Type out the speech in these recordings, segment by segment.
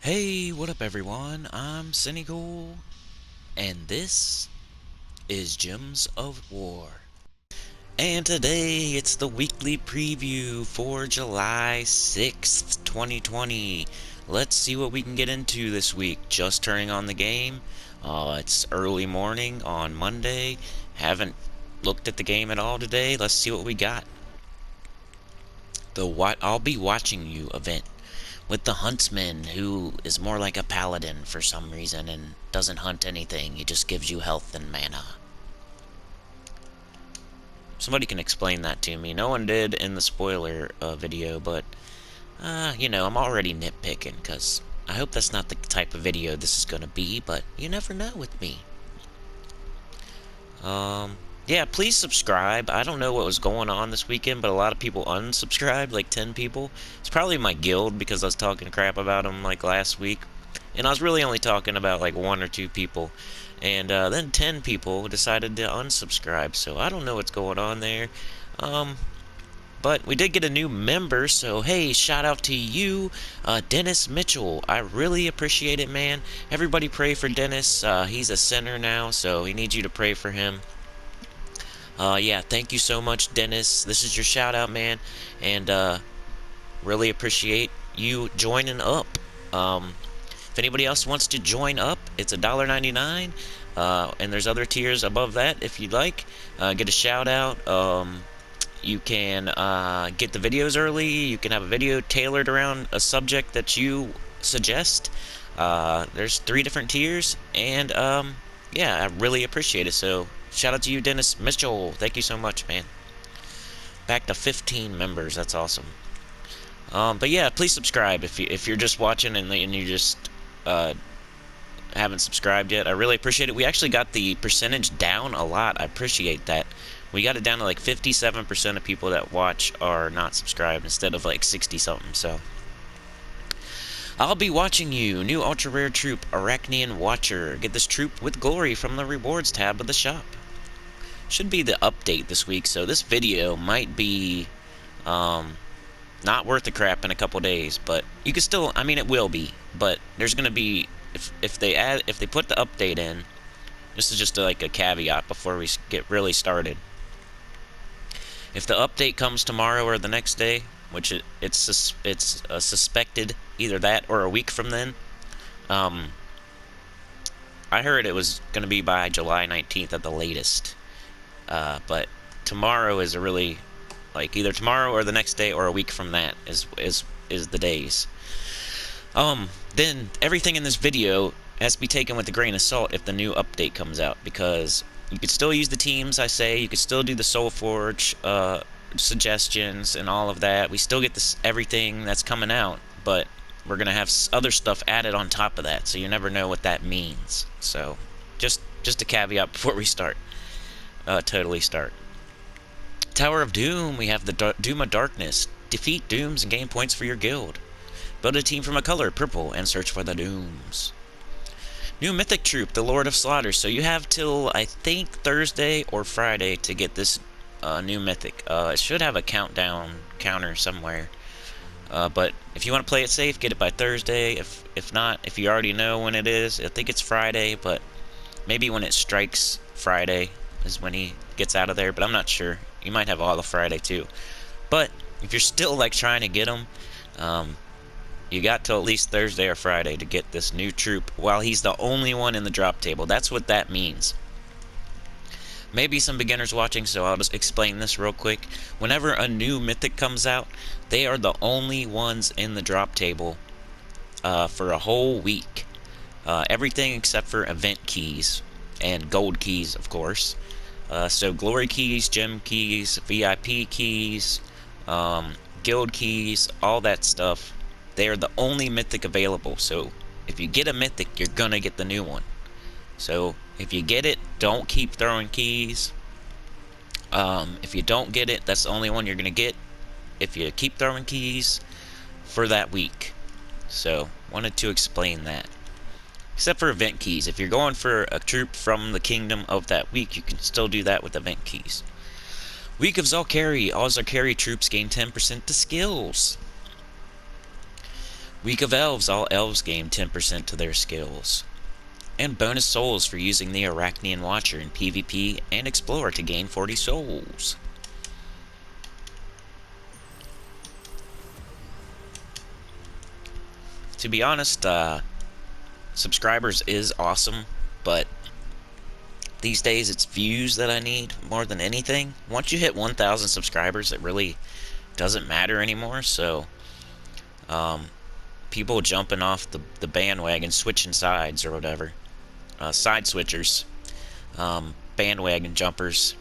Hey, what up everyone? I'm Cynical, and this is Gems of War. And today it's the weekly preview for July 6th, 2020. Let's see what we can get into this week. Just turning on the game. It's early morning on Monday. Haven't looked at the game at all today. Let's see what we got. The I'll Be Watching You event with the huntsman, who is more like a paladin for some reason and doesn't hunt anything. He just gives you health and mana. Somebody can explain that to me. No one did in the spoiler video, but I'm already nitpicking because I hope that's not the type of video this is gonna be, but you never know with me. Yeah, please subscribe. I don't know what was going on this weekend, but a lot of people unsubscribed, like 10 people. It's probably my guild because I was talking crap about them like last week. And I was really only talking about like 1 or 2 people. And then 10 people decided to unsubscribe, so I don't know what's going on there. But we did get a new member, so hey, shout out to you, Dennis Mitchell. I really appreciate it, man. Everybody pray for Dennis. He's a sinner now, so he needs you to pray for him. Yeah, thank you so much, Dennis. This is your shout out, man. And really appreciate you joining up. If anybody else wants to join up, it's $1.99. And there's other tiers above that if you'd like. Get a shout out. You can get the videos early. You can have a video tailored around a subject that you suggest. There's 3 different tiers, and yeah, I really appreciate it. So shout out to you, Dennis Mitchell. Thank you so much, man. Back to 15 members. That's awesome. But yeah, please subscribe if you're just watching and you just haven't subscribed yet. I really appreciate it. We actually got the percentage down a lot. I appreciate that. We got it down to like 57% of people that watch are not subscribed instead of like 60-something. So I'll Be Watching You. New ultra rare troop, Arachnean Watcher. Get this troop with glory from the rewards tab of the shop. Should be the update this week, so this video might be not worth the crap in a couple days, but you can still, I mean, it will be, but there's gonna be, if they put the update in, this is just like a caveat before we get really started. If the update comes tomorrow or the next day, which it's suspected either that or a week from then, I heard it was gonna be by July 19th at the latest, but tomorrow is a really, like, either tomorrow or the next day or a week from that is the days. Then everything in this video has to be taken with a grain of salt if the new update comes out, because you could still use the teams, I say. You could still do the Soulforge suggestions and all of that. We still get this everything that's coming out, but we're gonna have other stuff added on top of that, so you never know what that means. So just a caveat before we start. Totally start. Tower of Doom, we have the Doom of Darkness. Defeat Dooms and gain points for your guild. Build a team from a color, purple, and search for the Dooms. New Mythic Troop, the Lord of Slaughter. So you have till, I think, Thursday or Friday to get this new Mythic. It should have a countdown counter somewhere. But if you want to play it safe, get it by Thursday. If not, if you already know when it is, I think it's Friday, but maybe when it strikes Friday is when he gets out of there, but I'm not sure. You might have all of Friday too. But if you're still like trying to get him, you got till at least Thursday or Friday to get this new troop while he's the only one in the drop table. That's what that means. Maybe some beginners watching, so I'll just explain this real quick. Whenever a new mythic comes out, they are the only ones in the drop table for a whole week. Everything except for event keys and gold keys, of course. So glory keys, gem keys, VIP keys, guild keys, all that stuff. They are the only mythic available. So if you get a mythic, you're gonna get the new one. So if you get it, don't keep throwing keys. If you don't get it, that's the only one you're gonna get. If you keep throwing keys for that week. So wanted to explain that. Except for event keys. If you're going for a troop from the kingdom of that week, you can still do that with event keys. Week of Zalkari. All Zalkari troops gain 10% to skills. Week of Elves, all elves gain 10% to their skills. And bonus souls for using the Arachnean Watcher in PvP and Explore to gain 40 souls. To be honest, subscribers is awesome, but these days it's views that I need more than anything. Once you hit 1,000 subscribers, it really doesn't matter anymore, so people jumping off the bandwagon, switching sides or whatever. Side switchers, bandwagon jumpers,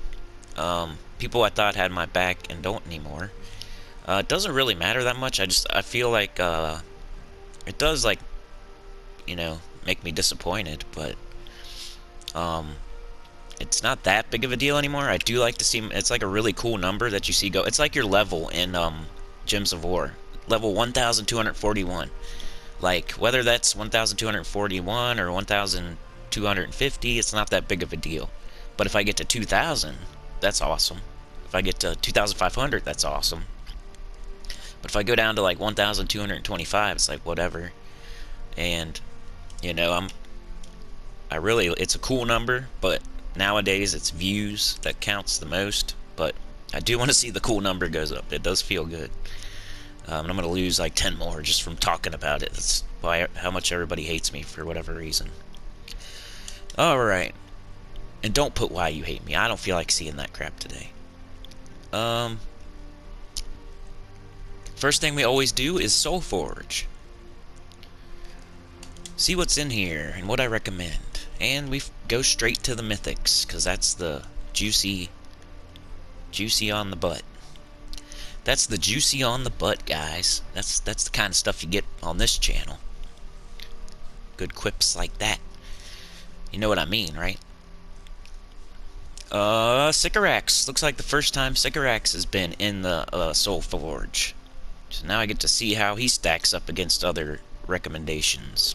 people I thought had my back and don't anymore. It doesn't really matter that much. I feel like it does, like, you know, make me disappointed, but it's not that big of a deal anymore. I do like to see, it's like a really cool number that you see go. It's like your level in Gems of War, level 1,241. Like, whether that's 1,241 or 1,250, it's not that big of a deal. But if I get to 2,000, that's awesome. If I get to 2,500, that's awesome. But if I go down to like 1,225, it's like whatever. And, you know, it's a cool number, but nowadays it's views that counts the most. But I do want to see the cool number goes up. It does feel good. And I'm going to lose like 10 more just from talking about it. That's how much everybody hates me for whatever reason. Alright. And don't put why you hate me. I don't feel like seeing that crap today. First thing we always do is Soulforge. See what's in here and what I recommend. And we go straight to the mythics, because that's the juicy on the butt. That's the juicy on the butt, guys. That's the kind of stuff you get on this channel. Good quips like that. You know what I mean, right? Sycorax. Looks like the first time Sycorax has been in the Soulforge. So now I get to see how he stacks up against other recommendations.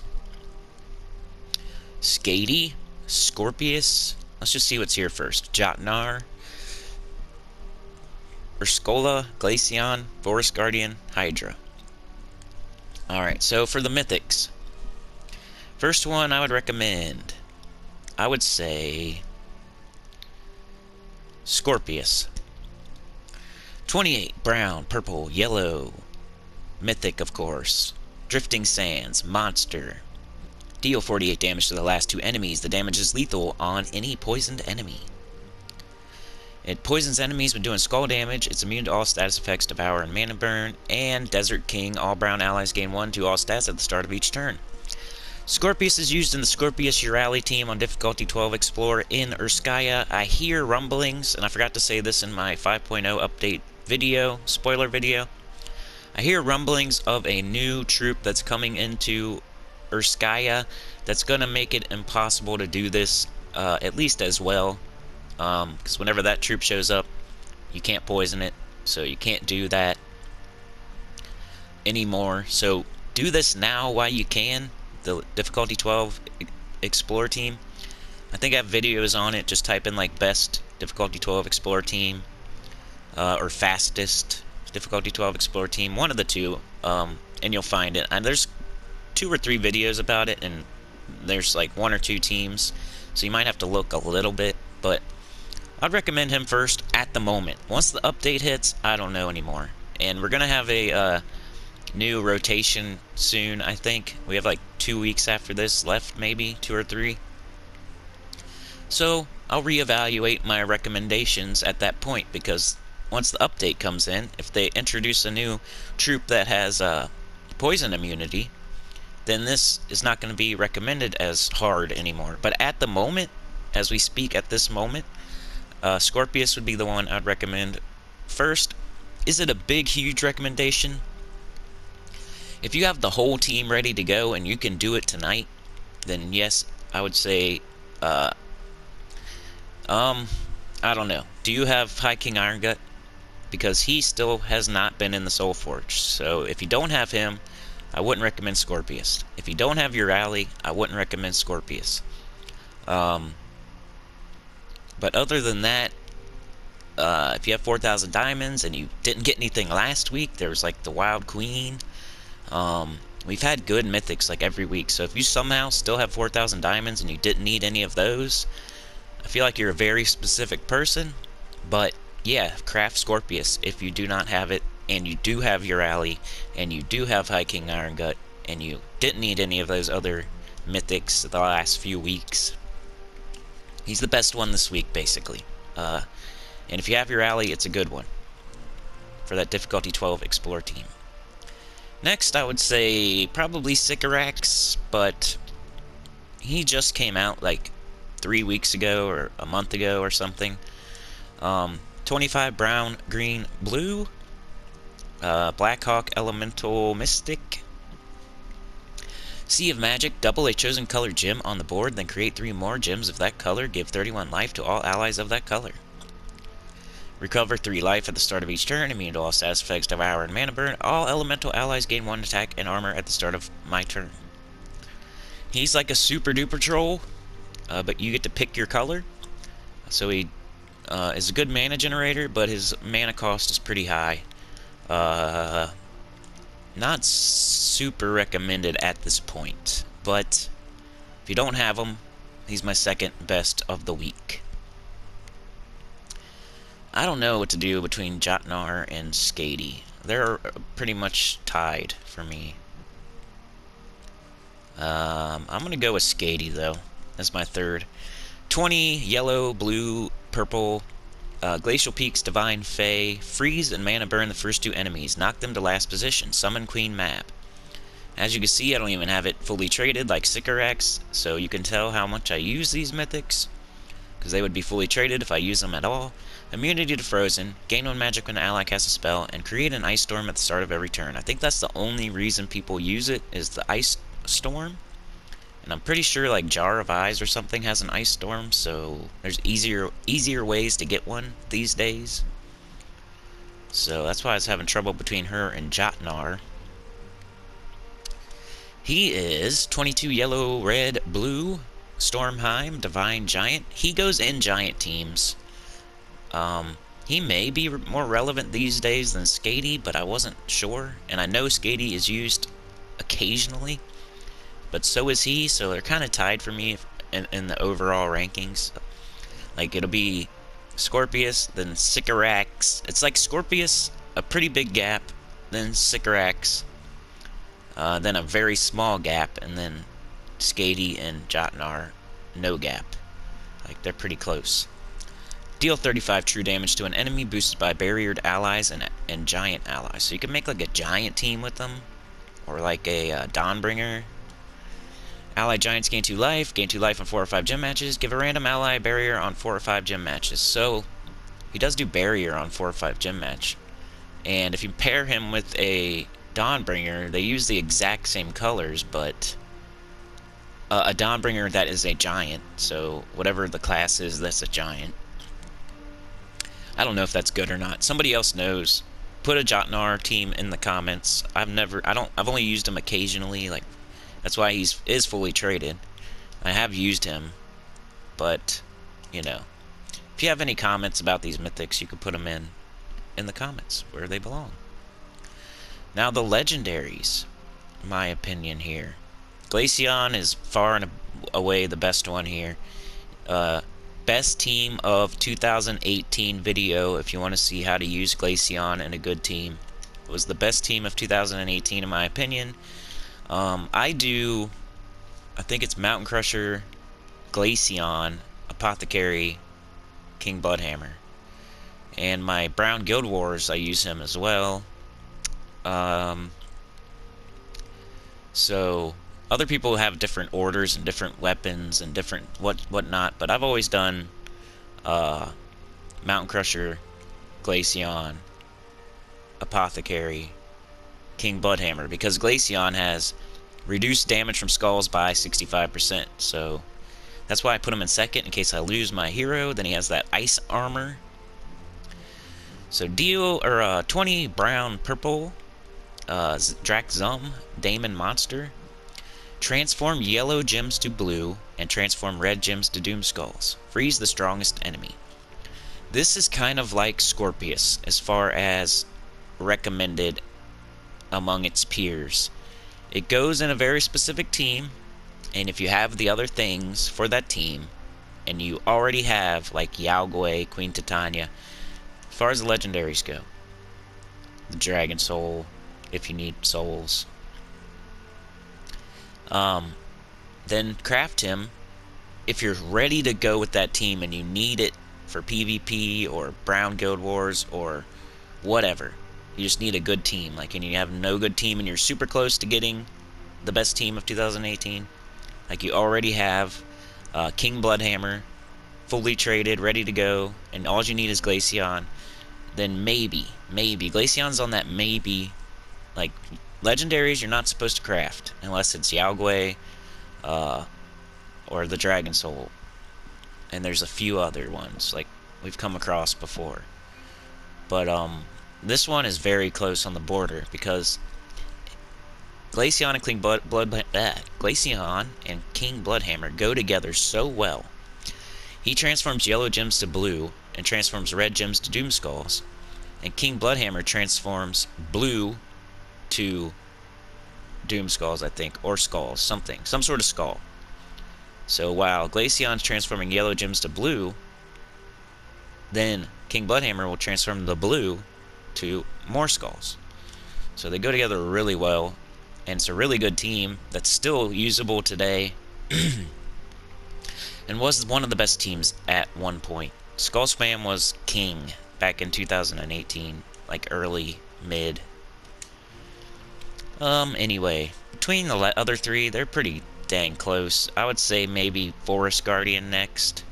Skady, Scorpius. Let's just see what's here first. Jotnar, Urscola, Glaceon, Forest Guardian, Hydra. Alright, so for the mythics. First one I would recommend, I would say Scorpius. 28, brown, purple, yellow. Mythic, of course. Drifting Sands, monster. Deal 48 damage to the last 2 enemies. The damage is lethal on any poisoned enemy. It poisons enemies when doing skull damage. It's immune to all status effects, Devour and Mana Burn. And Desert King, all brown allies gain 1 to all stats at the start of each turn. Scorpius is used in the Scorpius Urali team on difficulty 12 Explore in Urskaya. I hear rumblings, and I forgot to say this in my 5.0 update video, spoiler video. I hear rumblings of a new troop that's coming into Urskaya that's going to make it impossible to do this, at least as well. Because whenever that troop shows up, you can't poison it, so you can't do that anymore. So do this now while you can. The difficulty 12 Explore team. I think I have videos on it. Just type in like best difficulty 12 Explore team, or fastest difficulty 12 Explore team, one of the two, and you'll find it. And there's 2 or 3 videos about it, and there's like 1 or 2 teams, so you might have to look a little bit, but I'd recommend him first at the moment. Once the update hits, I don't know anymore. And we're gonna have a new rotation soon, I think. We have like 2 weeks after this left, maybe 2 or 3. So I'll reevaluate my recommendations at that point, because once the update comes in, if they introduce a new troop that has poison immunity, then this is not going to be recommended as hard anymore. But at the moment, as we speak at this moment, Scorpius would be the one I'd recommend first. Is it a big, huge recommendation? If you have the whole team ready to go and you can do it tonight, then yes, I would say, I don't know. Do you have High King Irongut? Because he still has not been in the Soulforge. So if you don't have him, I wouldn't recommend Scorpius. If you don't have your rally, I wouldn't recommend Scorpius. But other than that, if you have 4,000 diamonds and you didn't get anything last week, there was like the Wild Queen. We've had good mythics like every week, so if you somehow still have 4,000 diamonds and you didn't need any of those, I feel like you're a very specific person. But yeah, craft Scorpius if you do not have it, and you do have your ally, and you do have High King Iron Gut, and you didn't need any of those other mythics the last few weeks. He's the best one this week, basically. And if you have your ally, it's a good one for that difficulty 12 Explore team. Next, I would say probably Sycorax, but he just came out like 3 weeks ago or a month ago or something. 25 brown, green, blue. Blackhawk Elemental Mystic. Sea of Magic, double a chosen color gem on the board, then create 3 more gems of that color. Give 31 life to all allies of that color. Recover 3 life at the start of each turn, immune to all status effects, devour, and mana burn. All elemental allies gain 1 attack and armor at the start of my turn. He's like a super duper troll, but you get to pick your color. So he is a good mana generator, but his mana cost is pretty high. Not super recommended at this point, but if you don't have him, he's my second best of the week. I don't know what to do between Jotnar and Skady. They're pretty much tied for me. I'm gonna go with Skady though. That's my third. 20 yellow, blue, purple. Glacial Peaks, Divine Fae, freeze and mana burn the first 2 enemies, knock them to last position, summon Queen Mab. As you can see, I don't even have it fully traded like Sycorax, so you can tell how much I use these mythics, because they would be fully traded if I use them at all. Immunity to Frozen, gain 1 magic when an ally casts a spell, and create an Ice Storm at the start of every turn. I think that's the only reason people use it, is the Ice Storm. And I'm pretty sure like Jar of Eyes or something has an Ice Storm, so there's easier ways to get one these days. So that's why I was having trouble between her and Jotnar. He is 22 yellow, red, blue, Stormheim, Divine Giant. He goes in giant teams. He may be more relevant these days than Skady, but I wasn't sure. And I know Skady is used occasionally, but so is he, so they're kind of tied for me in the overall rankings. Like, it'll be Scorpius, then Sycorax. It's like Scorpius, a pretty big gap, then Sycorax, then a very small gap, and then Skady and Jotnar, no gap. Like, they're pretty close. Deal 35 true damage to an enemy, boosted by barriered allies and giant allies. So you can make like a giant team with them, or like a Dawnbringer. Ally giants gain 2 life on 4 or 5 gem matches. Give a random ally barrier on 4 or 5 gem matches. So he does do barrier on 4 or 5 gem match. And if you pair him with a Dawnbringer, they use the exact same colors, but a Dawnbringer that is a giant. So whatever the class is, that's a giant. I don't know if that's good or not. Somebody else knows. Put a Jotnar team in the comments. I've only used him occasionally, like, that's why he is fully traded. I have used him, but, you know, if you have any comments about these mythics, you can put them in the comments where they belong. Now, the legendaries, my opinion here. Glaceon is far and away the best one here. Best team of 2018 video, if you want to see how to use Glaceon in a good team. It was the best team of 2018 in my opinion. I think it's Mountain Crusher, Glaceon, Apothecary, King Bloodhammer. And my Brown Guild Wars, I use him as well. So other people have different orders and different weapons and different whatnot, but I've always done Mountain Crusher, Glaceon, Apothecary, King Bloodhammer, because Glaceon has reduced damage from skulls by 65%, so that's why I put him in second in case I lose my hero. Then he has that ice armor. So deal 20 brown purple Drakzum Daemon Monster. Transform yellow gems to blue and transform red gems to doom skulls. Freeze the strongest enemy. This is kind of like Scorpius as far as recommended among its peers. It goes in a very specific team, and if you have the other things for that team, and you already have, like, Yao Gui, Queen Titania, as far as the legendaries go, the Dragon Soul, if you need souls, then craft him. If you're ready to go with that team and you need it for PvP or Brown Guild Wars or whatever, you just need a good team. Like, and you have no good team and you're super close to getting the best team of 2018. Like, you already have King Bloodhammer fully traded, ready to go, and all you need is Glaceon. Then maybe Glaceon's on that maybe. Like, legendaries you're not supposed to craft unless it's Yao Gui, or the Dragon Soul. And there's a few other ones like we've come across before. But this one is very close on the border because Glaceon and Glaceon and King Bloodhammer go together so well. He transforms yellow gems to blue and transforms red gems to Doom Skulls, and King Bloodhammer transforms blue to Doom Skulls, I think, or skulls, some sort of skull. So while Glaceon's transforming yellow gems to blue, then King Bloodhammer will transform the blue to more skulls. So they go together really well, and it's a really good team that's still usable today, and was one of the best teams at one point. Skull Spam was king back in 2018, like early, mid. Anyway, between the other three, they're pretty dang close. I would say maybe Forest Guardian next.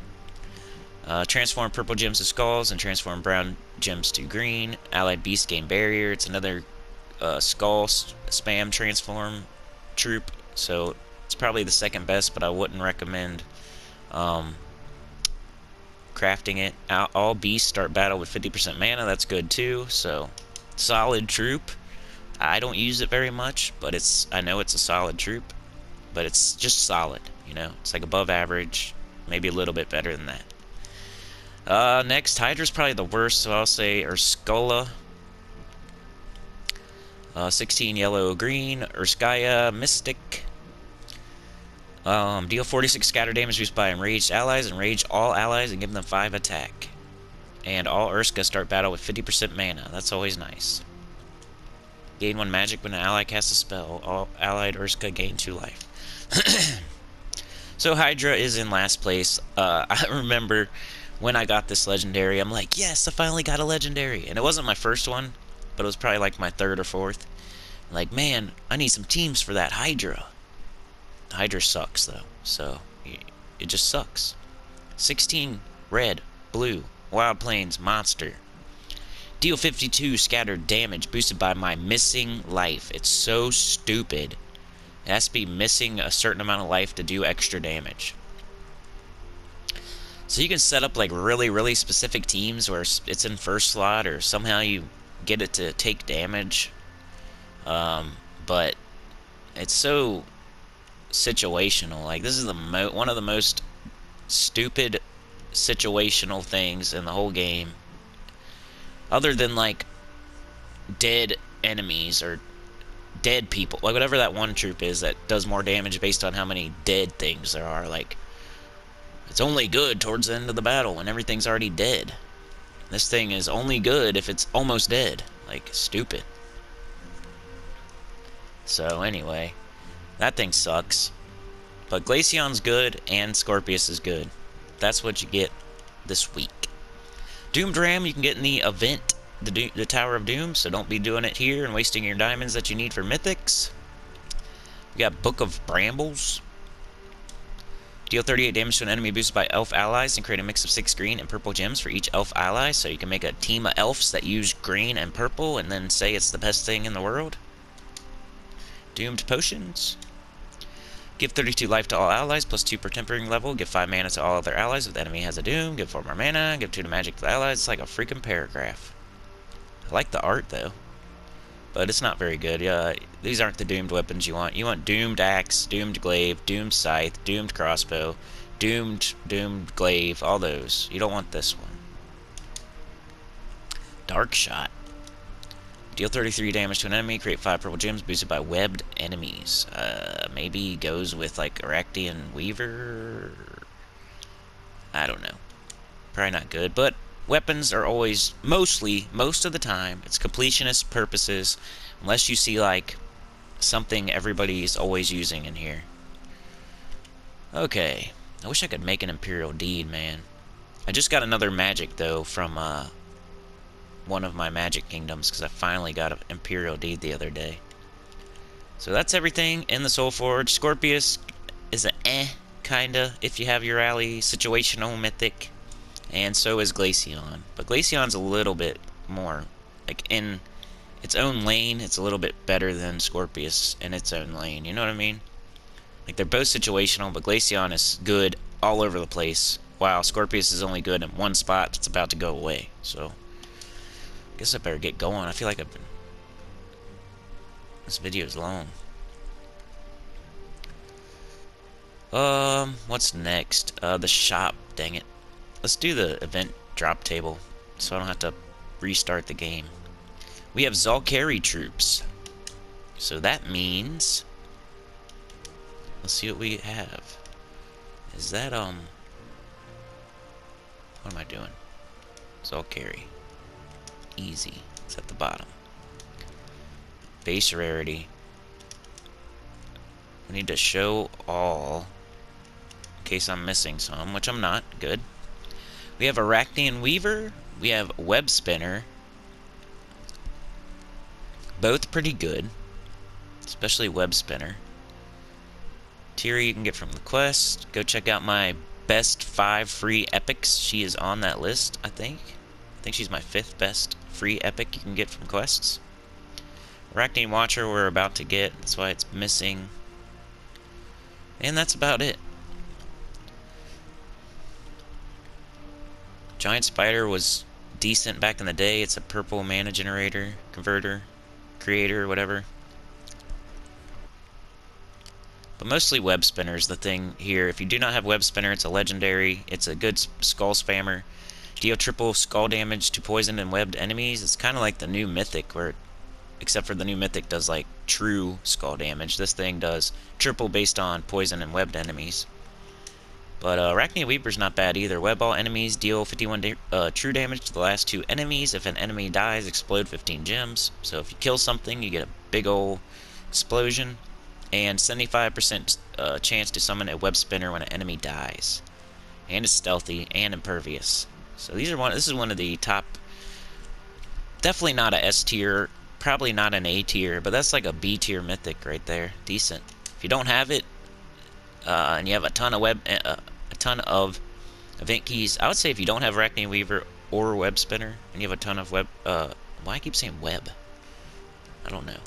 Transform purple gems to skulls and transform brown gems to green. Allied Beast gain barrier. It's another skull spam transform troop, so it's probably the second best, but I wouldn't recommend crafting it. All beasts start battle with 50% mana. That's good too. So solid troop. I don't use it very much, but I know it's a solid troop. But it's just solid, you know. It's like above average, maybe a little bit better than that. Next, Hydra's probably the worst, so I'll say Ursula. 16 yellow green, Urskaya Mystic. Deal 46 scatter damage used by enraged allies, enrage all allies and give them 5 attack. And all Urska start battle with 50% mana. That's always nice. Gain 1 magic when an ally casts a spell. All allied Urska gain 2 life. So Hydra is in last place. I remember when I got this legendary, I'm like, yes, I finally got a legendary. And it wasn't my first one, but it was probably like my third or fourth. I'm like, man, I need some teams for that Hydra. Hydra sucks, though, so it just sucks. 16 red, blue, Wild Plains, monster. Deal 52 scattered damage boosted by my missing life. It's so stupid. It has to be missing a certain amount of life to do extra damage. So you can set up like really specific teams where it's in first slot or somehow you get it to take damage. But it's so situational. Like, this is one of the most stupid situational things in the whole game. Other than like dead enemies or dead people, like whatever that one troop is that does more damage based on how many dead things there are. Like, it's only good towards the end of the battle when everything's already dead. This thing is only good if it's almost dead. Like, stupid. So anyway, that thing sucks. But Glaceon's good and Scorpius is good. That's what you get this week. Doomed Ram you can get in the event, the Tower of Doom, so don't be doing it here and wasting your diamonds that you need for mythics. We got Book of Brambles. Deal 38 damage to an enemy boosted by elf allies and create a mix of 6 green and purple gems for each elf ally, so you can make a team of elves that use green and purple and then say it's the best thing in the world. Doomed Potions. Give 32 life to all allies, plus 2 per tempering level. Give 5 mana to all other allies if the enemy has a doom. Give 4 more mana. Give 2 to magic to the allies. It's like a freaking paragraph. I like the art, though. But it's not very good. These aren't the doomed weapons you want. You want doomed axe, doomed glaive, doomed scythe, doomed crossbow, doomed glaive, all those. You don't want this one. Dark Shot. Deal 33 damage to an enemy, create 5 purple gems boosted by webbed enemies. Maybe goes with like Aractian Weaver? I don't know. Probably not good, but weapons are always, most of the time, it's completionist purposes, unless you see like something everybody's always using in here. Okay, I wish I could make an Imperial Deed, man. I just got another magic, though, from one of my magic kingdoms, because I finally got an Imperial Deed the other day. So that's everything in the Soulforge. Scorpius is an kinda, if you have your rally situational mythic. And so is Glaceon. But Glaceon's a little bit more, like, in its own lane, it's a little bit better than Scorpius in its own lane. You know what I mean? Like, they're both situational, but Glaceon is good all over the place, while Scorpius is only good in one spot that's about to go away. So, I guess I better get going. I feel like I've been... This video is long. What's next? The shop, dang it. Let's do the event drop table, so I don't have to restart the game. We have Zalkari troops. So that means... Let's see what we have. Is that, what am I doing? Zalkari. Easy. It's at the bottom. Base rarity. We need to show all, in case I'm missing some, which I'm not. Good. We have Aractian Weaver. We have Web Spinner. Both pretty good. Especially Web Spinner. Tier you can get from the quest. Go check out my best 5 free epics. She is on that list, I think. I think she's my 5th best free epic you can get from quests. Arachnine Watcher we're about to get. That's why it's missing. And that's about it. Giant Spider was decent back in the day. It's a purple mana generator, converter, creator, whatever. But mostly Web Spinner is the thing here. If you do not have Web Spinner, it's a legendary. It's a good skull spammer. Deal triple skull damage to poisoned and webbed enemies. It's kind of like the new mythic, where, except for the new mythic does like true skull damage. This thing does triple based on poison and webbed enemies. But Arachnid Weaver's not bad either. Web all enemies, deal 51 true damage to the last 2 enemies. If an enemy dies, explode 15 gems. So if you kill something, you get a big ol' explosion. And 75% chance to summon a web spinner when an enemy dies. And it's stealthy and impervious. So these are this is one of the top, definitely not a S tier, probably not an A tier, but that's like a B tier mythic right there. Decent. If you don't have it, and you have a ton of event keys, I would say if you don't have Arachnid Weaver or Web Spinner, and you have a ton of why I keep saying web? I don't know.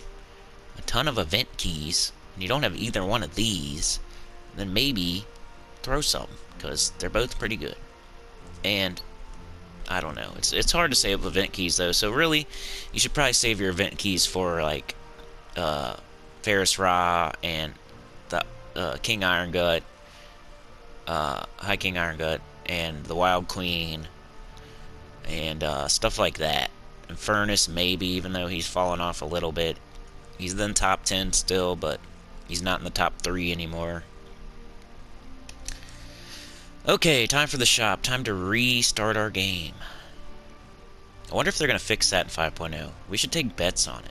A ton of event keys, and you don't have either one of these, then maybe throw some, because they're both pretty good. And I don't know. It's hard to save event keys though. So really, you should probably save your event keys for like Ferris Ra and the King Iron Gut, High King Iron Gut, and the Wild Queen, and stuff like that. And Furnace maybe, even though he's fallen off a little bit. He's in top 10 still, but he's not in the top 3 anymore. Okay, time for the shop. Time to restart our game. I wonder if they're going to fix that in 5.0. We should take bets on it.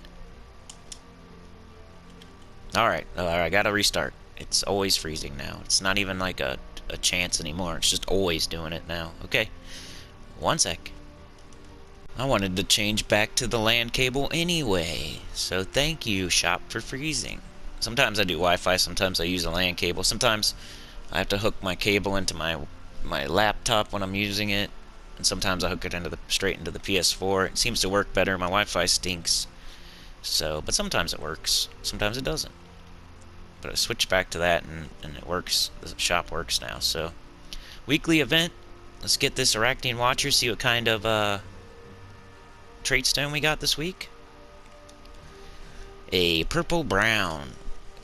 Alright, I gotta restart. It's always freezing now. It's not even like a chance anymore. It's just always doing it now. Okay, one sec. I wanted to change back to the LAN cable anyway, so thank you, shop, for freezing. Sometimes I do Wi-Fi, sometimes I use a LAN cable, sometimes I have to hook my cable into my laptop when I'm using it, and sometimes I hook it straight into the PS4. It seems to work better. My Wi-Fi stinks, but sometimes it works, sometimes it doesn't. But I switched back to that, and it works. The shop works now. So, weekly event. Let's get this Arachnid Watcher, see what kind of traitstone we got this week. A purple brown.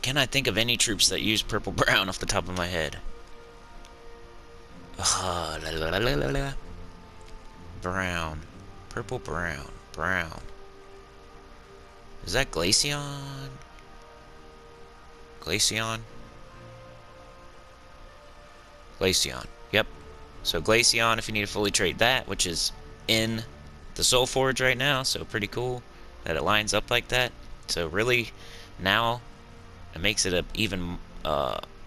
Can I think of any troops that use purple brown off the top of my head? Brown. Purple brown. Brown. Is that Glaceon? Glaceon? Glaceon. Yep. So Glaceon, if you need to fully trade that, which is in the Soulforge right now, so pretty cool that it lines up like that. So really, now it makes it a even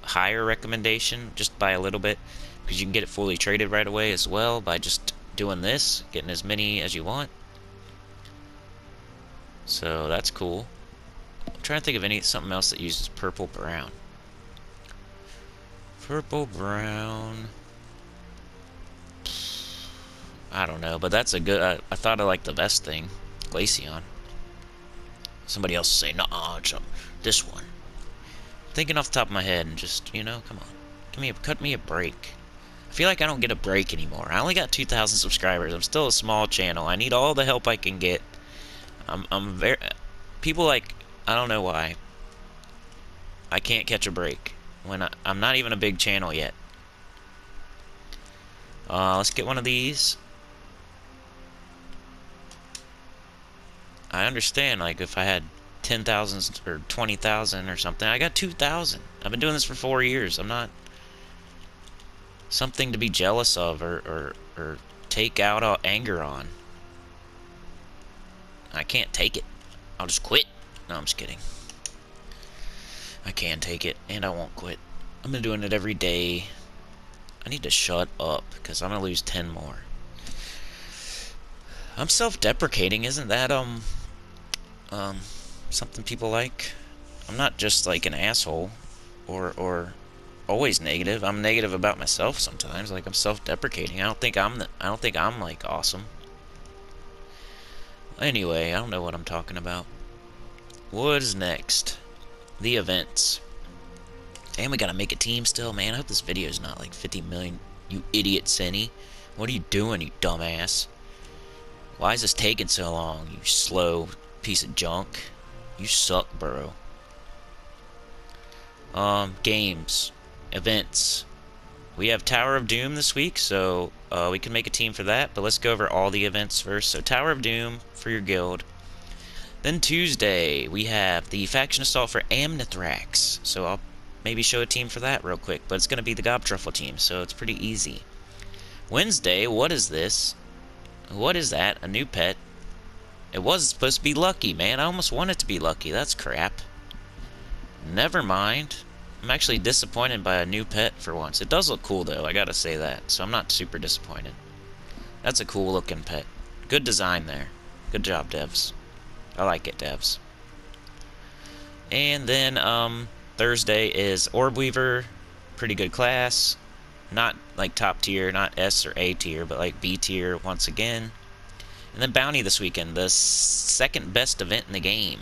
higher recommendation just by a little bit, because you can get it fully traded right away as well by just doing this, getting as many as you want. So that's cool. I'm trying to think of something else that uses purple brown. Purple brown. I don't know, but that's a good. I thought of like the best thing, Glaceon. Somebody else say, "Nah, it's this one." Thinking off the top of my head and just, you know, come on, cut me a break. I feel like I don't get a break anymore. I only got 2,000 subscribers. I'm still a small channel. I need all the help I can get. I'm very. People like, I don't know why. I can't catch a break when I'm not even a big channel yet. Let's get one of these. I understand, like, if I had 10,000 or 20,000 or something. I got 2,000. I've been doing this for 4 years. I'm not something to be jealous of or take out anger on. I can't take it. I'll just quit. No, I'm just kidding. I can take it, and I won't quit. I've been doing it every day. I need to shut up, because I'm going to lose 10 more. I'm self-deprecating. Isn't that, something people like? I'm not just, like, an asshole, or always negative. I'm negative about myself sometimes. Like, I'm self-deprecating. I don't think I'm, like, awesome. Anyway, I don't know what I'm talking about. What is next? The events. Damn, we gotta make a team still, man. I hope this video is not like 50 million. You idiot, Cinny. What are you doing, you dumbass? Why is this taking so long, you slow piece of junk? You suck, bro. Games. Events. We have Tower of Doom this week, so we can make a team for that, but let's go over all the events first. So Tower of Doom for your guild. Then Tuesday, we have the Faction Assault for AMANITHRAX. So I'll maybe show a team for that real quick, but it's going to be the Gobtruffle team, so it's pretty easy. Wednesday, what is this? What is that? A new pet? It was supposed to be Lucky, man. I almost want it to be Lucky. That's crap. Never mind. I'm actually disappointed by a new pet for once. It does look cool, though. I gotta say that. So I'm not super disappointed. That's a cool looking pet. Good design there. Good job, devs. I like it, devs. And then, Thursday is Orb Weaver. Pretty good class. Not like top tier, not S or A tier, but like B tier once again. And then Bounty this weekend, the second best event in the game.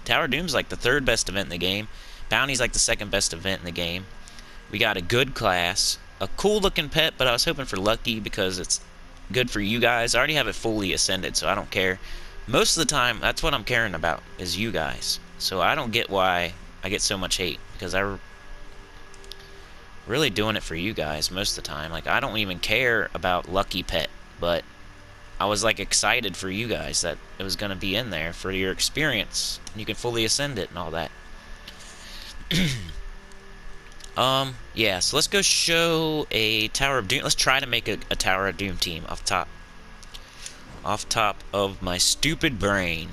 Tower Doom's like the third best event in the game. Bounty's like the second best event in the game. We got a good class, a cool looking pet, but I was hoping for Lucky because it's good for you guys. I already have it fully ascended, so I don't care. Most of the time, that's what I'm caring about, is you guys. So I don't get why I get so much hate, because I'm really doing it for you guys most of the time. Like, I don't even care about Lucky Pet, but I was like excited for you guys that it was going to be in there for your experience. You can fully ascend it and all that. Yeah, so let's go show a Tower of Doom. Let's try to make a Tower of Doom team off top. Off top of my stupid brain.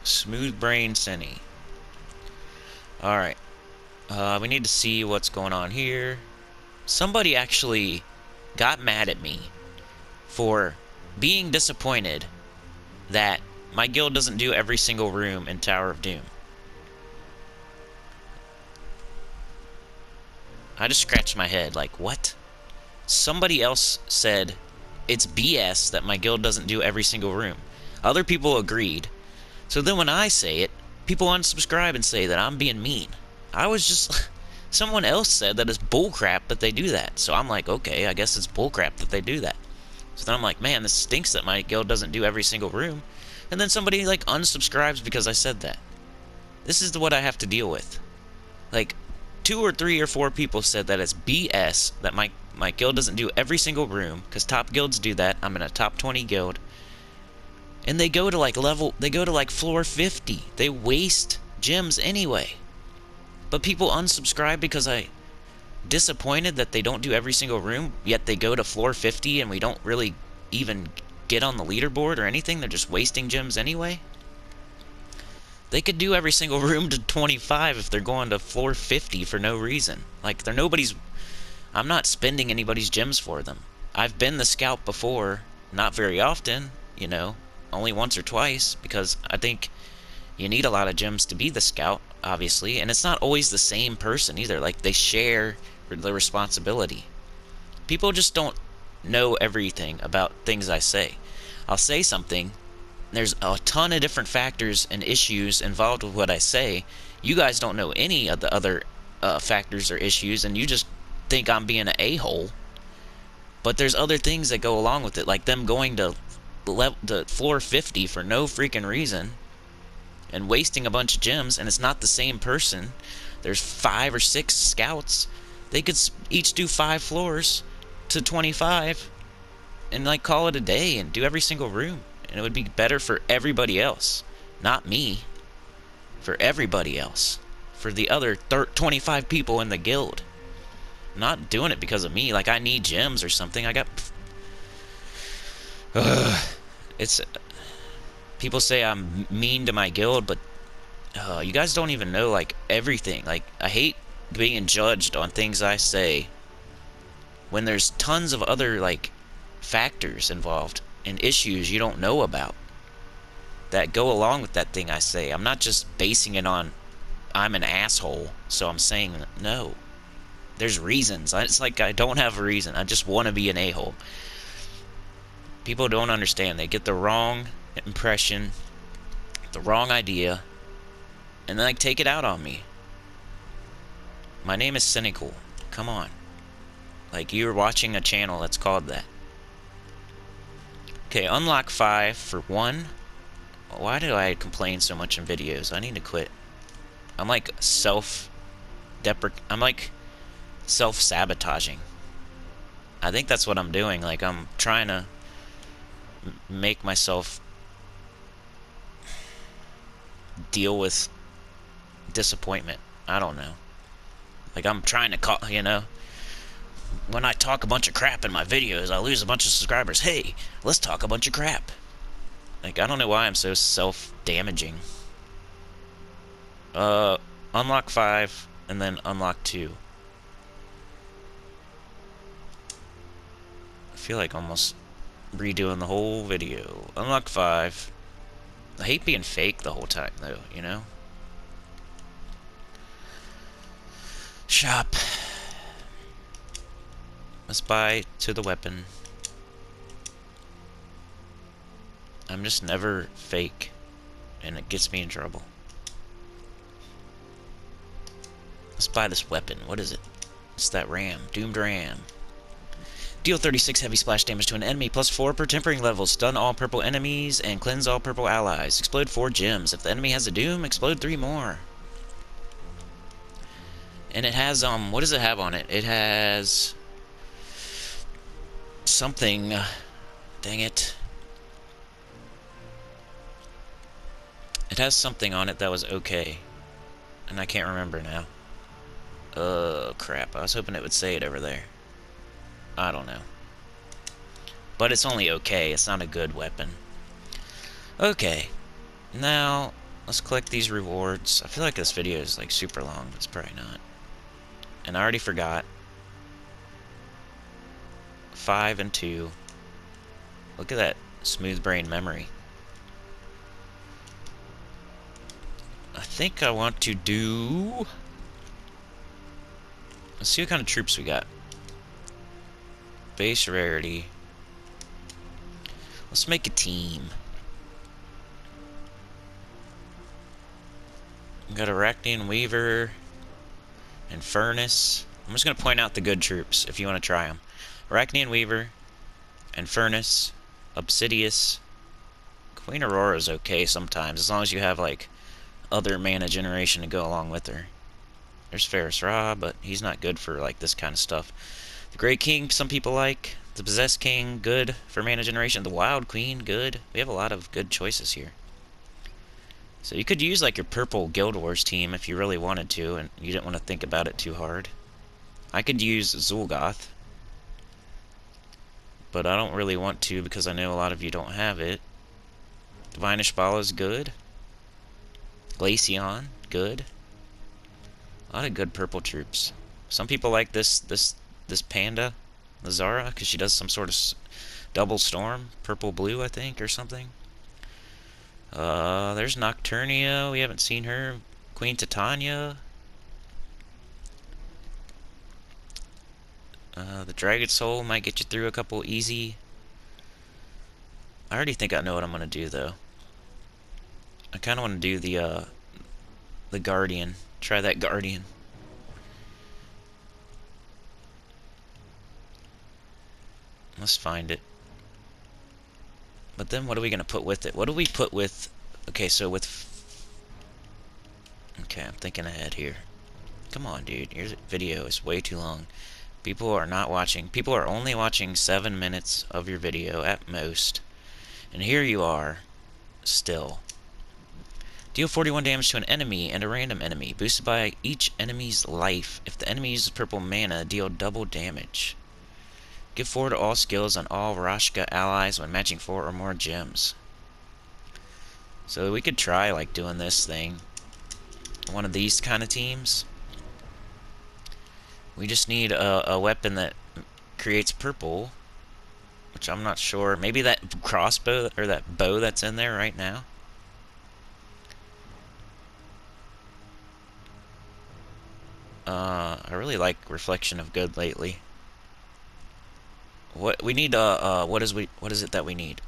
Smooth brain Cinny. Alright. We need to see what's going on here. Somebody actually got mad at me for being disappointed that my guild doesn't do every single room in Tower of Doom. I just scratched my head like, what? Somebody else said it's BS that my guild doesn't do every single room. Other people agreed. So then when I say it, people unsubscribe and say that I'm being mean. I was just... Someone else said that it's bullcrap that they do that. So I'm like, okay, I guess it's bullcrap that they do that. So then I'm like, man, this stinks that my guild doesn't do every single room. And then somebody, like, unsubscribes because I said that. This is what I have to deal with. Like, 2 or 3 or 4 people said that it's BS that my My guild doesn't do every single room, because top guilds do that. I'm in a top 20 guild. And they go to like floor 50. They waste gems anyway. But people unsubscribe because I disappointed that they don't do every single room, yet they go to floor 50 and we don't really even get on the leaderboard or anything. They're just wasting gems anyway. They could do every single room to 25 if they're going to floor 50 for no reason. Like, I'm not spending anybody's gems for them. I've been the scout before, not very often, you know, only once or twice, because I think you need a lot of gems to be the scout, obviously, and it's not always the same person either. Like, they share the responsibility. People just don't know everything about things I say. I'll say something, there's a ton of different factors and issues involved with what I say. You guys don't know any of the other factors or issues, and you just think I'm being an a-hole. But there's other things that go along with it, like them going to floor 50 for no freaking reason and wasting a bunch of gems, and it's not the same person. There's 5 or 6 scouts. They could each do 5 floors to 25 and like call it a day and do every single room, and it would be better for everybody else. Not me, for everybody else, for the other 25 people in the guild. I'm not doing it because of me, like I need gems or something. I got it's people say I'm mean to my guild, but you guys don't even know like everything. Like, I hate being judged on things I say when there's tons of other like factors involved and issues you don't know about that go along with that thing I say. I'm not just basing it on I'm an asshole, so I'm saying no. There's reasons. It's like I don't have a reason. I just want to be an a-hole. People don't understand. They get the wrong impression, the wrong idea, and then like take it out on me. My name is Cynical. Come on. Like, you're watching a channel that's called that. Okay, unlock 5 for 1. Why do I complain so much in videos? I need to quit. I'm like I'm like self-sabotaging. I think that's what I'm doing. Like, I'm trying to make myself deal with disappointment. I don't know. Like, I'm trying to you know, when I talk a bunch of crap in my videos, I lose a bunch of subscribers. Hey, let's talk a bunch of crap. Like, I don't know why I'm so self-damaging. Unlock 5, and then unlock 2. I feel like almost redoing the whole video. Unlock 5. I hate being fake the whole time, though, you know? Shop. Let's buy to the weapon. I'm just never fake, and it gets me in trouble. Let's buy this weapon. What is it? It's that ram. Doomed ram. Deal 36 heavy splash damage to an enemy, plus 4 per tempering level. Stun all purple enemies, and cleanse all purple allies. Explode 4 gems. If the enemy has a doom, explode 3 more. And it has, what does it have on it? It has something, dang it. It has something on it that was okay, and I can't remember now. Oh, crap. I was hoping it would say it over there. I don't know. But it's only okay. It's not a good weapon. Okay. Now, let's collect these rewards. I feel like this video is, like, super long, but it's probably not. And I already forgot. 5 and 2. Look at that smooth brain memory. I think I want to do... Let's see what kind of troops we got. Base rarity. Let's make a team. We got Arachnean Weaver and Furnace. I'm just going to point out the good troops if you want to try them. Arachnean Weaver and Furnace. Obsidious. Queen Aurora's okay sometimes, as long as you have, like, other mana generation to go along with her. There's Ferris Ra, but he's not good for, like, this kind of stuff. The Great King, some people like. The Possessed King, good for mana generation. The Wild Queen, good. We have a lot of good choices here. So you could use like your purple Guild Wars team if you really wanted to, and you didn't want to think about it too hard. I could use Zul'Goth, but I don't really want to because I know a lot of you don't have it. Divine Ishbala is good. Glaceon, good. A lot of good purple troops. Some people like this panda, Lazara, because she does some sort of double storm, purple-blue, I think, or something. There's Nocturnia. We haven't seen her. Queen Titania. The Dragon Soul might get you through a couple easy. I already think I know what I'm gonna do though. I kind of want to do the Guardian. Try that Guardian. Let's find it. But then what are we gonna put with it? What do we put with? Okay, so with. Okay, I'm thinking ahead here. Come on, dude. Your video is way too long. People are not watching. People are only watching 7 minutes of your video at most. And here you are, still. Deal 41 damage to an enemy and a random enemy, boosted by each enemy's life. If the enemy uses purple mana, deal double damage. Give 4 to all skills on all Rashka allies when matching 4 or more gems. So we could try like doing this thing. One of these kind of teams. We just need a weapon that creates purple, which I'm not sure. Maybe that crossbow or that bow that's in there right now. I really like Reflection of Good lately. What we need? What is it that we need?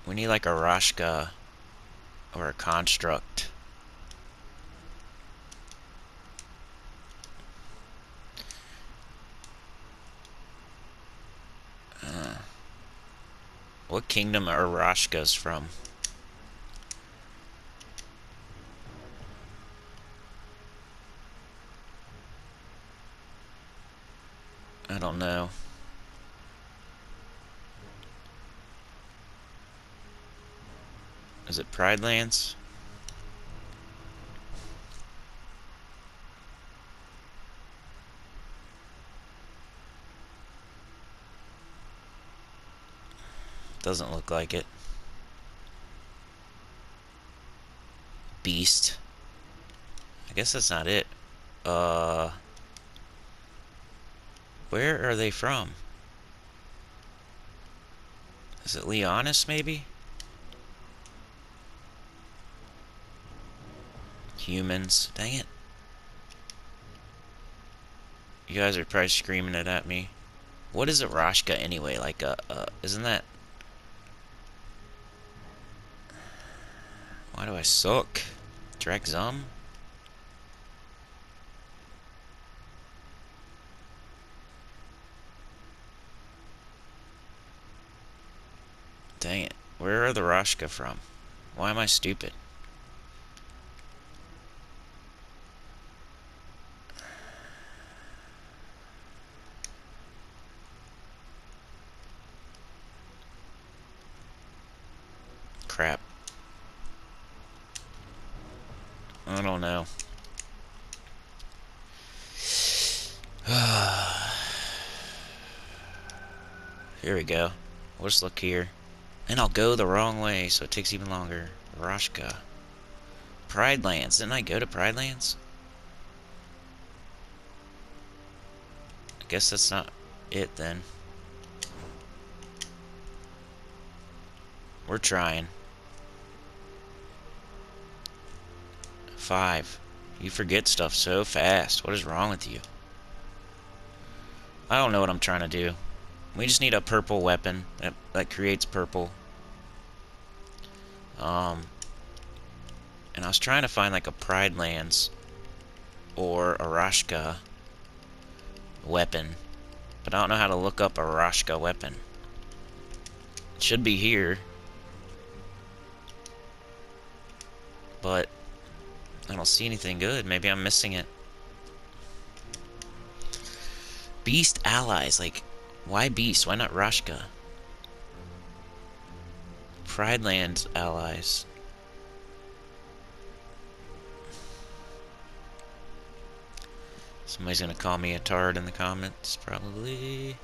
We need like a Rashka or a construct. What kingdom are Rashkas from? I don't know. Is it Pride Lands? Doesn't look like it. Beast. I guess that's not it. Where are they from? Is it Leonis, maybe? Humans. Dang it. You guys are probably screaming it at me. What is a Rashka anyway? Like isn't that... Why do I suck? Dragzum? Dang it. Where are the Rashka from? Why am I stupid? Crap. I don't know. Here we go. We'll just look here. And I'll go the wrong way, so it takes even longer. Rashka. Pride Lands. Didn't I go to Pride Lands? I guess that's not it then. We're trying. 5. You forget stuff so fast. What is wrong with you? I don't know what I'm trying to do. We just need a purple weapon that creates purple. And I was trying to find like a Pride Lands or a Rashka weapon, but I don't know how to look up a Rashka weapon. It should be here, but I don't see anything good. Maybe I'm missing it. Beast allies, like, why Beast? Why not Rashka? Pride Lands allies. Somebody's gonna call me a tard in the comments, probably.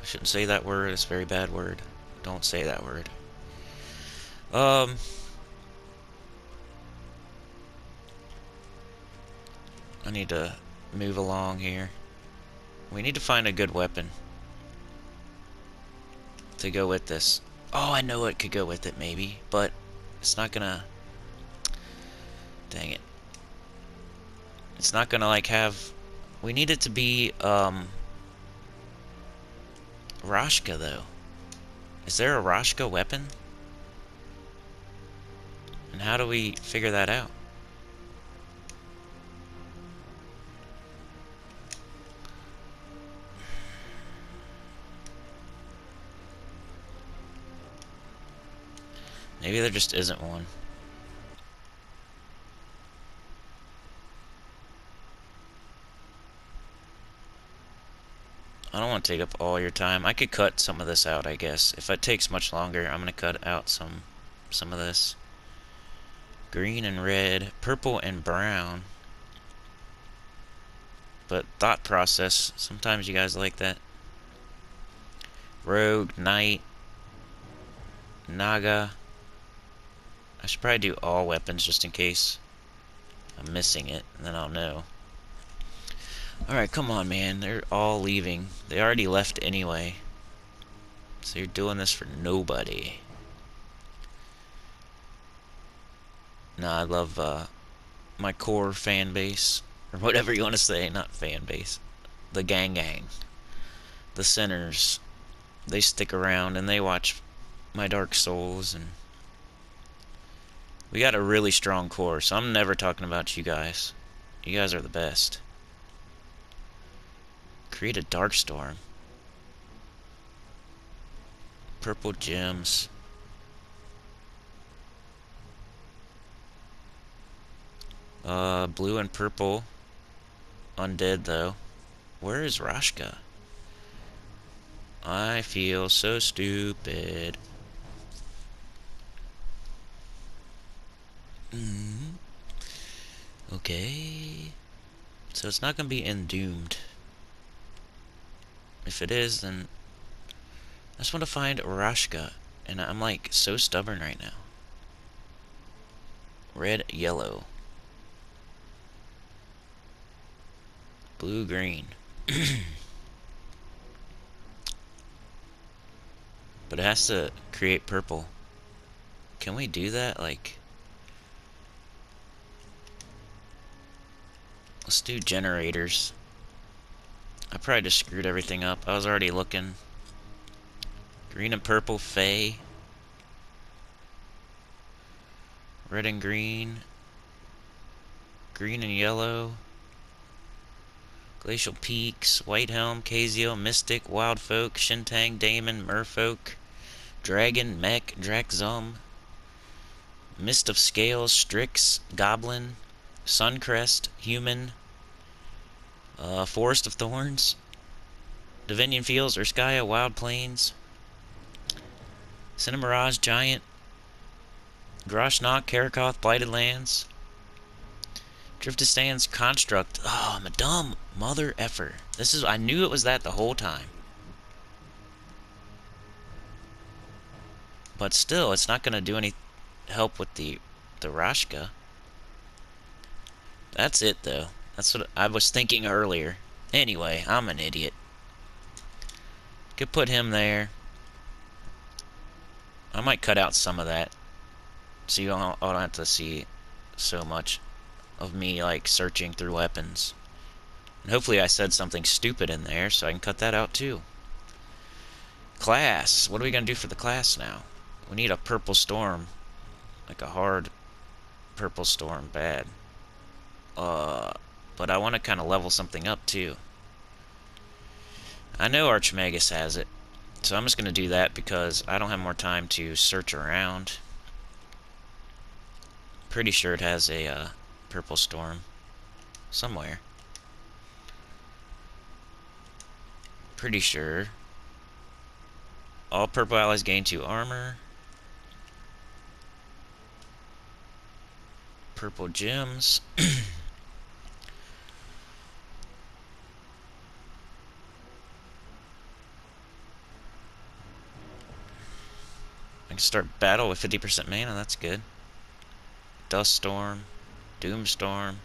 I shouldn't say that word, it's a very bad word. Don't say that word. I need to move along here. We need to find a good weapon to go with this. Oh, I know it could go with it, maybe, but it's not gonna... Dang it. It's not gonna, like, have... We need it to be, Rashka, though. Is there a Rashka weapon? And how do we figure that out? Maybe there just isn't one. I don't want to take up all your time. I could cut some of this out, I guess. If it takes much longer, I'm going to cut out some of this. Green and red, purple and brown. But thought process, sometimes you guys like that. Rogue, knight, naga. I should probably do all weapons just in case I'm missing it, and then I'll know. Alright, come on, man. They're all leaving. They already left anyway. So you're doing this for nobody. Nah, I love my core fan base. Or whatever you want to say. Not fan base. The gang. The sinners. They stick around and they watch my Dark Souls. And we got a really strong core. So I'm never talking about you guys. You guys are the best. Create a dark storm. Purple gems. Blue and purple. Undead, though. Where is Rashka? I feel so stupid. Okay. So it's not gonna be Endoomed. If it is, then I just want to find Rashka, and I'm like so stubborn right now. Red, yellow, blue, green. But it has to create purple. Can we do that? Like, let's do generators. I probably just screwed everything up. I was already looking. Green and purple, Fey. Red and green. Green and yellow. Glacial Peaks, Whitehelm, Khazio, Mystic, Wildfolk, Shintang, Daemon, Merfolk, Dragon, Mech, Drakzum, Mist of Scales, Strix, Goblin, Suncrest, Human, Forest of Thorns, Divinian Fields, Urskaya, Wild Plains, Cinemirage, Giant, Groshnok, Karakoth, Blighted Lands, Driftistan's Construct. Oh, I'm a dumb mother effer. This is, I knew it was that the whole time. But still, it's not gonna do any help with the Rashka. That's it, though. That's what I was thinking earlier. Anyway, I'm an idiot. Could put him there. I might cut out some of that, so you don't have to see so much of me, like, searching through weapons. And hopefully I said something stupid in there, so I can cut that out, too. Class. What are we gonna do for the class now? We need a purple storm. Like a hard purple storm. Bad. But I want to kind of level something up, too. I know Archmagus has it, so I'm just gonna do that because I don't have more time to search around. Pretty sure it has a, purple storm somewhere. Pretty sure. All purple allies gain 2 armor. Purple gems. I can start battle with 50% mana, that's good. Dust Storm, Doomstorm,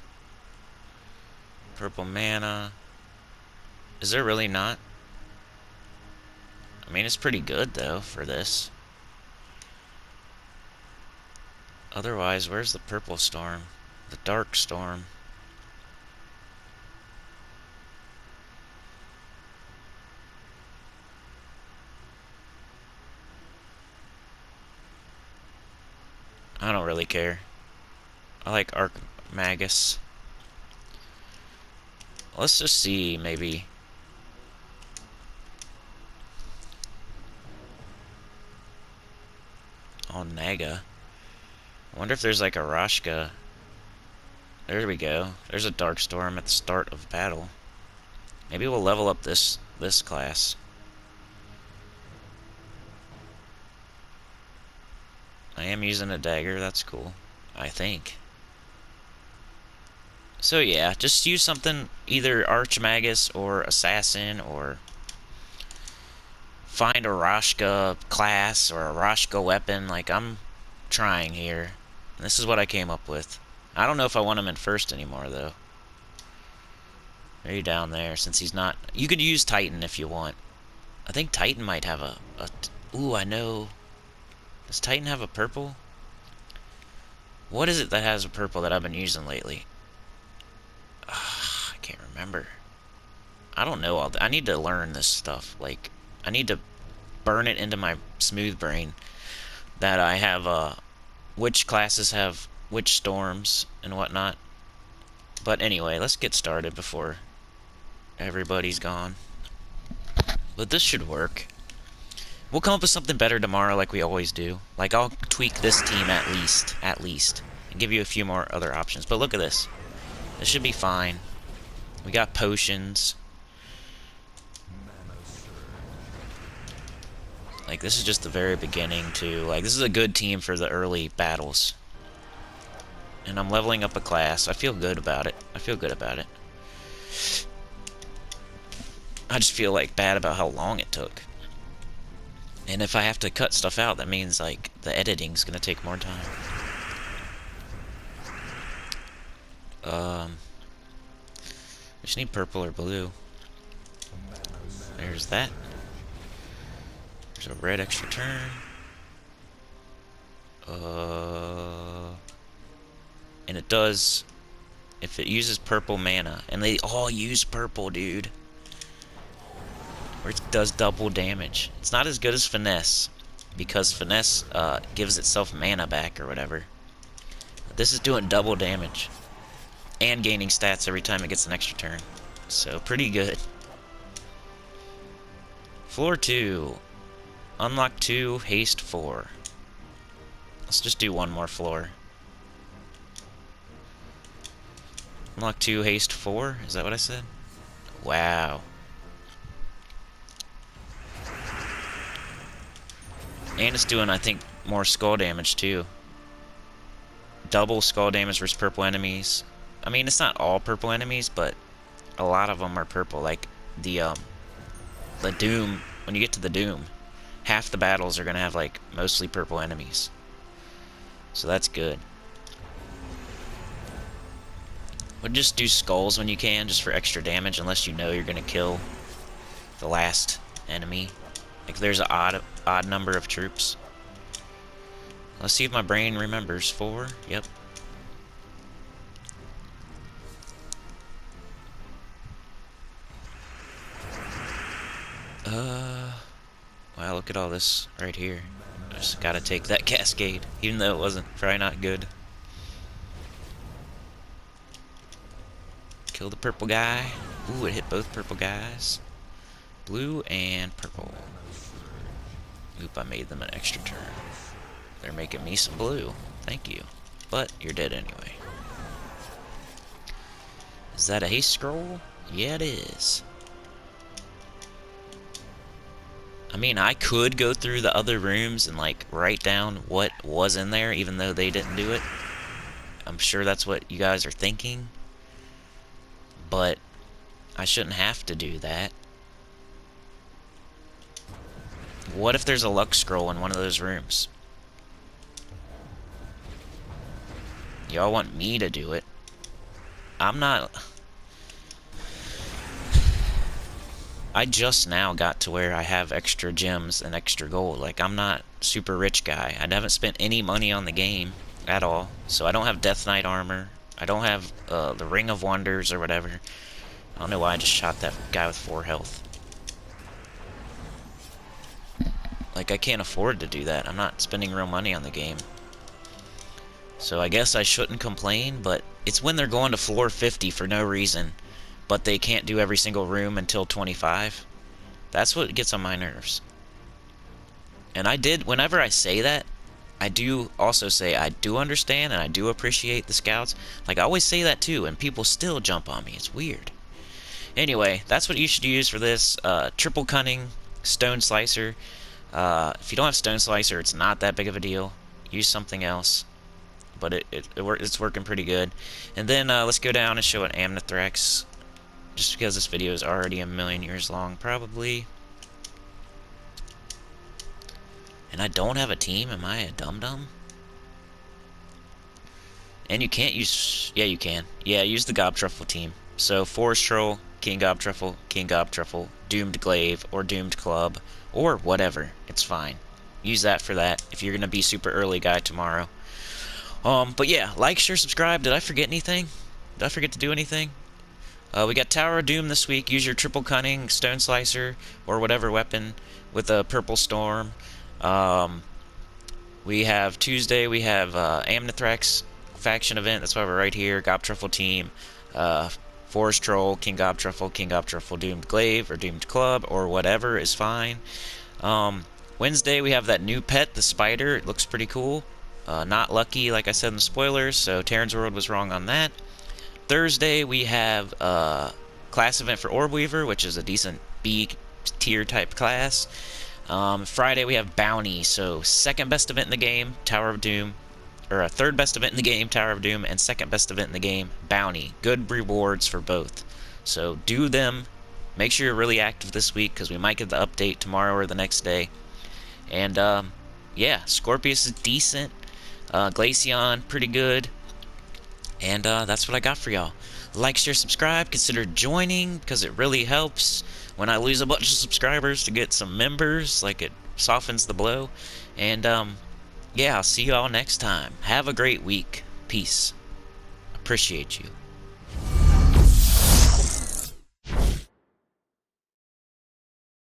purple mana. Is there really not? I mean, it's pretty good though for this. Otherwise, where's the purple storm? The dark storm. I don't really care. I like Archmagus. Let's just see, maybe. Oh, Naga. I wonder if there's like a Rashka. There we go. There's a Dark Storm at the start of battle. Maybe we'll level up this class. I am using a dagger, that's cool. I think. So yeah, just use something, either Archmagus or Assassin, or find a Rashka class or a Rashka weapon. Like, I'm trying here. This is what I came up with. I don't know if I want him in first anymore, though. Maybe down there, since he's not... You could use Titan if you want. I think Titan might have a... Ooh, I know... Does Titan have a purple? What is it that has a purple that I've been using lately? I can't remember. I don't know all that. I need to learn this stuff. Like, I need to burn it into my smooth brain that I have, which classes have which storms and whatnot. But anyway, let's get started before everybody's gone. But this should work. We'll come up with something better tomorrow like we always do. Like, I'll tweak this team at least, and give you a few more other options. But look at this. This should be fine. We got potions. Like, this is just the very beginning, too. Like, this is a good team for the early battles. And I'm leveling up a class. I feel good about it. I just feel, like, bad about how long it took. And if I have to cut stuff out, that means, like, the editing's gonna take more time. I just need purple or blue. There's that. There's a red extra turn. And it does, if it uses purple mana, and they all use purple, dude. Or it does double damage. It's not as good as Finesse, because Finesse gives itself mana back or whatever. But this is doing double damage. And gaining stats every time it gets an extra turn. So, pretty good. Floor 2. Unlock 2, haste 4. Let's just do one more floor. Unlock 2, haste 4? Is that what I said? Wow. And it's doing, I think, more skull damage, too. Double skull damage versus purple enemies. I mean, it's not all purple enemies, but a lot of them are purple. Like, the Doom, when you get to the Doom, half the battles are going to have, like, mostly purple enemies. So that's good. But just do skulls when you can, just for extra damage, unless you know you're going to kill the last enemy. Like, there's an odd number of troops. Let's see if my brain remembers. 4? Yep. Wow, look at all this right here. I just gotta take that cascade, even though it wasn't probably not good. Kill the purple guy. Ooh, it hit both purple guys. Blue and purple. Oop, I made them an extra turn. They're making me some blue. Thank you. But you're dead anyway. Is that a haste scroll? Yeah, it is. I mean, I could go through the other rooms and, like, write down what was in there, even though they didn't do it. I'm sure that's what you guys are thinking. But I shouldn't have to do that. What if there's a luck scroll in one of those rooms? Y'all want me to do it? I'm not... I just now got to where I have extra gems and extra gold. Like, I'm not super rich guy. I haven't spent any money on the game at all. So I don't have Death Knight armor. I don't have the Ring of Wonders or whatever. I don't know why I just shot that guy with 4 health. Like, I can't afford to do that. I'm not spending real money on the game. So I guess I shouldn't complain, but it's when they're going to floor 50 for no reason, but they can't do every single room until 25. That's what gets on my nerves. And whenever I say that, I do also say I do understand and I do appreciate the scouts. Like, I always say that too, and people still jump on me. It's weird. Anyway, that's what you should use for this. Triple Cunning, Stone Slicer. If you don't have Stone Slicer, it's not that big of a deal. Use something else. But it's working pretty good. And then let's go down and show an AMANITHRAX. Just because this video is already a million years long, probably. And I don't have a team? Am I a dum-dum? And you can't use... Yeah, you can. Yeah, use the Gobtruffle team. So, Forest Troll, King Gobtruffle, Doomed Glaive, or Doomed Club, or whatever. It's fine. Use that for that if you're going to be super early guy tomorrow. But yeah, like, share, subscribe. Did I forget anything? Did I forget to do anything? We got Tower of Doom this week. Use your Triple Cunning, Stone Slicer, or whatever weapon with a Purple Storm. We have Tuesday, we have AMANITHRAX faction event. That's why we're right here. Gobtruffle team. Forest Troll, King Gobtruffle, Doomed Glaive, or Doomed Club, or whatever is fine. Wednesday, we have that new pet, the spider. It looks pretty cool. Not lucky, like I said in the spoilers, so Terran's World was wrong on that. Thursday, we have class event for Orb Weaver, which is a decent B tier type class. Friday, we have Bounty, so second best event in the game, Tower of Doom. Or third best event in the game, Tower of Doom, and second best event in the game, Bounty. Good rewards for both. So do them. Make sure you're really active this week, because we might get the update tomorrow or the next day. And, yeah, Scorpius is decent. Glaceon, pretty good. And that's what I got for y'all. Like, share, subscribe. Consider joining, because it really helps when I lose a bunch of subscribers to get some members. Like, it softens the blow. And, yeah, I'll see you all next time. Have a great week. Peace. Appreciate you.